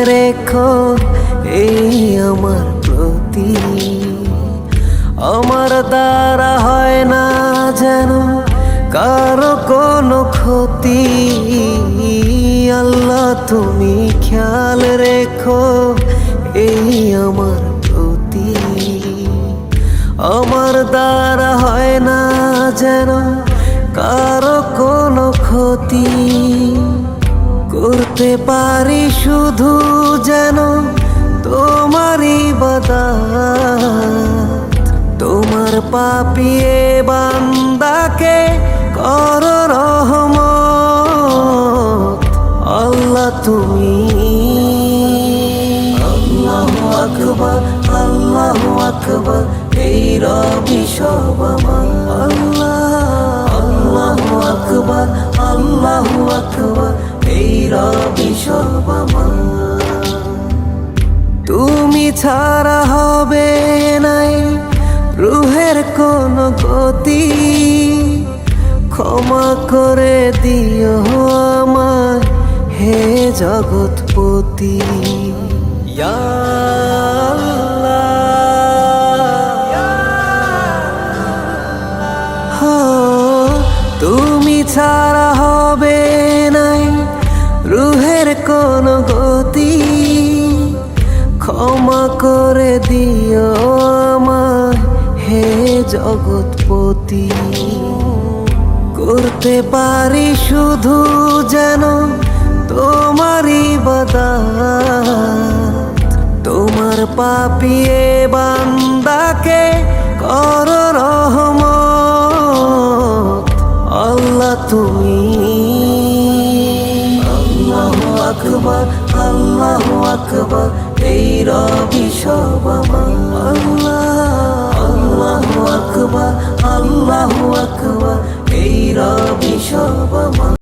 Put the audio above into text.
রেখো এই আমার প্রতি। আমার দ্বারা হয় না যেন কারো কোনো ক্ষতি। আল্লাহ তুমি খেয়াল রেখো এই আমার প্রতি। আমার দ্বারা হয় না যেন কারো কোনো ক্ষতি। করতে পারি শুধু যেন তোমারই ইবাদত। তোমার পাপিয়ে বান্দাকে করো রহমত। আল্লাহ তুমি আল্লাহু আকবার, আল্লাহু আকবার, এই রবি সব আমার। আল্লাহু আকবার, আল্লাহু আকবার, এই রবি সব আমার। তুমি ছাড়া হবে নাই রুহের কোনো গতি। ক্ষমা করে দিও আমায় হে জগৎপতি। ইয়া আল্লাহ, তুমি ছাড়া হবে নাই রুহের কোনো গতি। ক্ষমা করে দিও আমায় হে জগৎপতি। করতে পারি শুধু যেন তোমারই ইবাদত। তোমার পাপিয়ে বান্দাকে করো রহমত। আল্লাহ তুমি আল্লাহু আকবার, আল্লাহু আকবার, এই রবি সব আমার। আল্লাহু আকবার, আল্লাহু আকবার, এই রবি সব আমার।